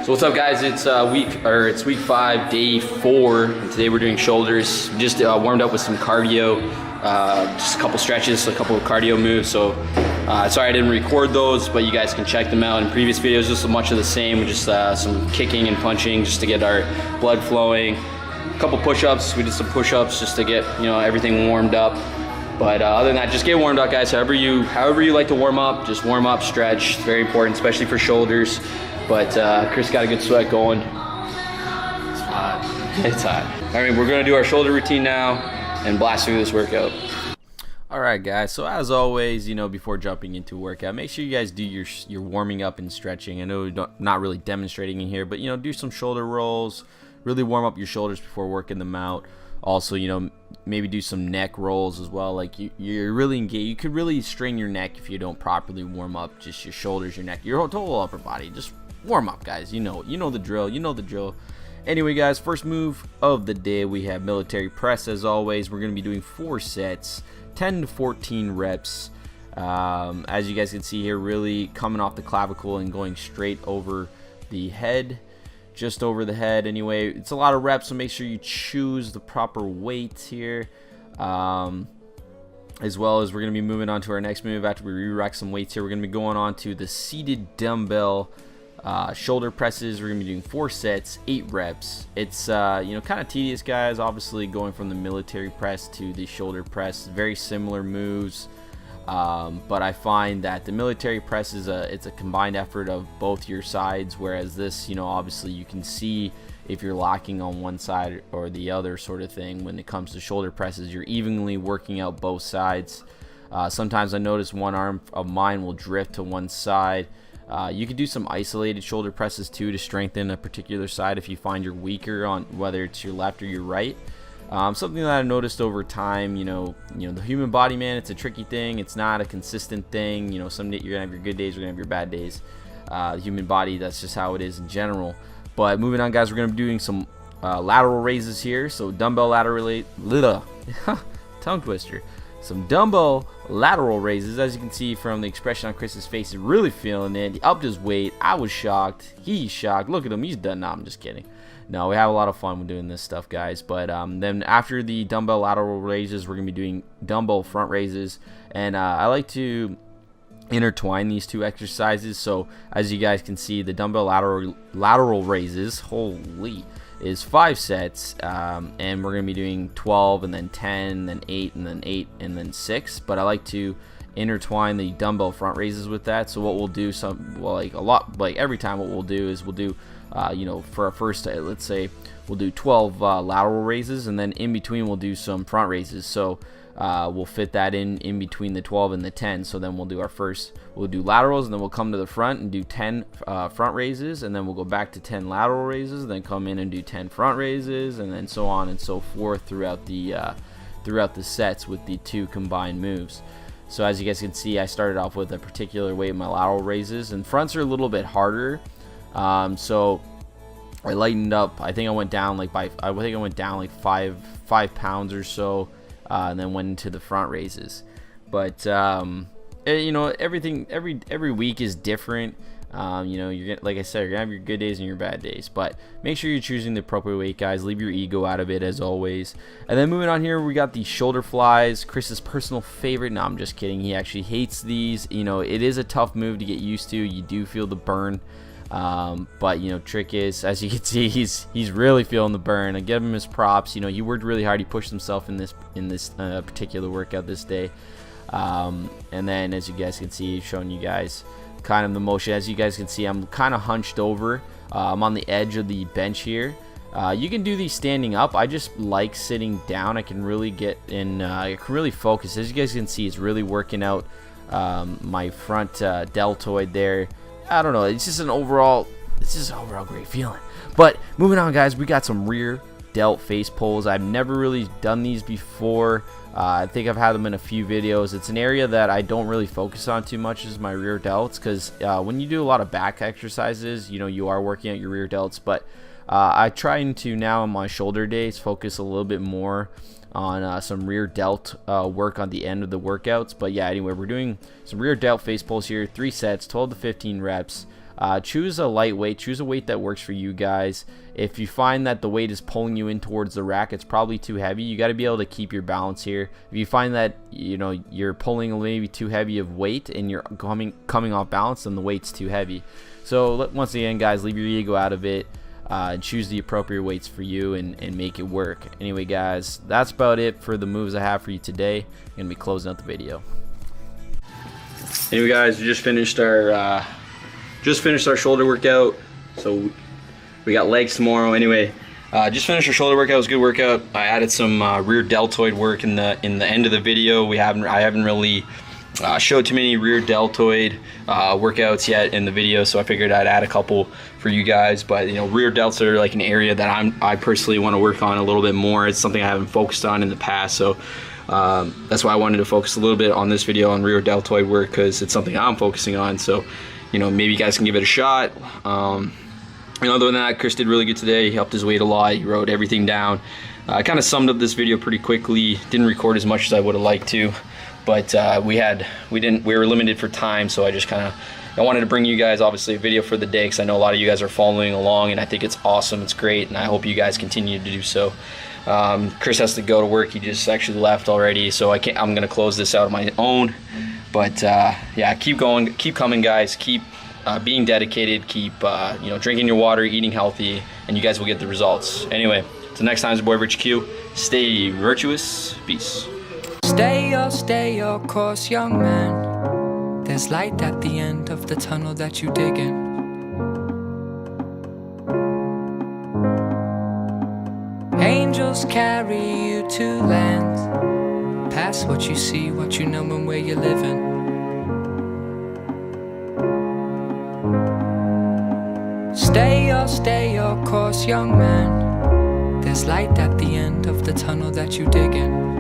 So what's up, guys? It's week 5, day 4, and today we're doing shoulders. We just warmed up with some cardio, just a couple stretches, a couple of cardio moves. So sorry I didn't record those, but you guys can check them out in previous videos. Just much of the same, just some kicking and punching just to get our blood flowing. A couple push-ups. We did some push-ups just to get everything warmed up. But other than that, just get warmed up, guys. However you like to warm up, just warm up, stretch. It's very important, especially for shoulders. But Chris got a good sweat going. It's hot. It's hot. All right, we're gonna do our shoulder routine now and blast through this workout. All right, guys. So as always, before jumping into workout, make sure you guys do your warming up and stretching. I know we're not really demonstrating in here, but do some shoulder rolls. Really warm up your shoulders before working them out. Also, maybe do some neck rolls as well. Like you're really engaged. You could really strain your neck if you don't properly warm up just your shoulders, your neck, your total upper body. Just warm up, guys. You know the drill. You know the drill. Anyway, guys, first move of the day, we have military press. As always, we're going to be doing 4 sets, 10 to 14 reps. As you guys can see here, really coming off the clavicle and going straight over the head. Just over the head. Anyway, it's a lot of reps, so make sure you choose the proper weight here. As well as we're going to be moving on to our next move. After we re-rack some weights here, we're going to be going on to the seated dumbbell shoulder presses. We're going to be doing 4 sets, 8 reps. It's kind of tedious, guys. Obviously, going from the military press to the shoulder press, very similar moves. But I find that the military press is it's a combined effort of both your sides, whereas this, obviously you can see if you're locking on one side or the other sort of thing. When it comes to shoulder presses, you're evenly working out both sides. Sometimes I notice one arm of mine will drift to one side. You could do some isolated shoulder presses too to strengthen a particular side if you find you're weaker on whether it's your left or your right. Something that I've noticed over time, the human body, man, it's a tricky thing. It's not a consistent thing. Some days you're gonna have your good days, you're gonna have your bad days. The human body, that's just how it is in general. But moving on, guys, we're gonna be doing some lateral raises here. So dumbbell lateral tongue twister. Some dumbbell lateral raises. As you can see from the expression on Chris's face, he's really feeling it. He upped his weight. I was shocked. He's shocked. Look at him. He's done. No, I'm just kidding. No, we have a lot of fun with doing this stuff, guys. But then after the dumbbell lateral raises, we're going to be doing dumbbell front raises. And I like to intertwine these two exercises. So as you guys can see, the dumbbell lateral raises, holy, is 5 sets. And we're going to be doing 12 and then 10, then 8 and then 8 and then 6. But I like to intertwine the dumbbell front raises with that. So what we'll do, every time what we'll do is we'll do for our first, let's say we'll do 12 lateral raises, and then in between we'll do some front raises. So we'll fit that in between the 12 and the 10. So then we'll do laterals, and then we'll come to the front and do 10 front raises, and then we'll go back to 10 lateral raises, and then come in and do 10 front raises, and then so on and so forth throughout the sets with the 2 combined moves. So as you guys can see, I started off with a particular weight in my lateral raises, and fronts are a little bit harder. So I lightened up. I think I went down like 5 pounds or so, and then went into the front raises. But everything every week is different. You're like I said, you're gonna have your good days and your bad days, but make sure you're choosing the appropriate weight, guys. Leave your ego out of it, as always. And then moving on here, we got the shoulder flies, Chris's personal favorite. No, I'm just kidding. He actually hates these. It is a tough move to get used to. You do feel the burn. But trick is, as you can see, he's really feeling the burn. I give him his props. He worked really hard. He pushed himself in this particular workout this day. And then as you guys can see, showing you guys kind of the motion. As you guys can see, I'm kind of hunched over. I'm on the edge of the bench here. You can do these standing up. I just like sitting down. I can really get in. I can really focus. As you guys can see, it's really working out my front deltoid there. I don't know. It's just an overall great feeling. But moving on, guys, we got some rear delt face pulls. I've never really done these before. I think I've had them in a few videos. It's an area that I don't really focus on too much, is my rear delts, because when you do a lot of back exercises, you are working out your rear delts. But I try to now on my shoulder days focus a little bit more on some rear delt work on the end of the workouts. But yeah, anyway, we're doing some rear delt face pulls here, 3 sets, 12 to 15 reps. choose a light weight, choose a weight that works for you guys. If you find that the weight is pulling you in towards the rack, it's probably too heavy. You got to be able to keep your balance here. If you find that, you know, you're pulling maybe too heavy of weight and you're coming off balance, then the weight's too heavy. So once again, guys, leave your ego out of it. And choose the appropriate weights for you and make it work. Anyway, guys, that's about it for the moves I have for you today. I'm gonna be closing out the video. Anyway, guys, we just finished our shoulder workout. So we got legs tomorrow. Anyway, just finished our shoulder workout. It was a good workout. I added some rear deltoid work in the end of the video. I haven't really showed too many rear deltoid workouts yet in the video, so I figured I'd add a couple for you guys. But you know, rear delts are like an area that I personally want to work on a little bit more. It's something I haven't focused on in the past, so that's why I wanted to focus a little bit on this video on rear deltoid work, because it's something I'm focusing on. So you know, maybe you guys can give it a shot. And other than that, Chris did really good today. He helped his weight a lot. He wrote everything down. I kind of summed up this video pretty quickly. Didn't record as much as I would have liked to, but we were limited for time, so I wanted to bring you guys obviously a video for the day, because I know a lot of you guys are following along, and I think it's awesome. It's great, and I hope you guys continue to do so. Chris has to go to work. He just actually left already, so I'm gonna close this out on my own. But yeah, keep going, keep coming, guys. Keep being dedicated. Keep you know, drinking your water, eating healthy, and you guys will get the results. Anyway, till next time, it's your boy Rich Q. Stay virtuous. Peace. Stay your course, young man. There's light at the end of the tunnel that you dig in. Angels carry you to lands past what you see, what you know, and where you're living. Stay your course, young man. There's light at the end of the tunnel that you dig in.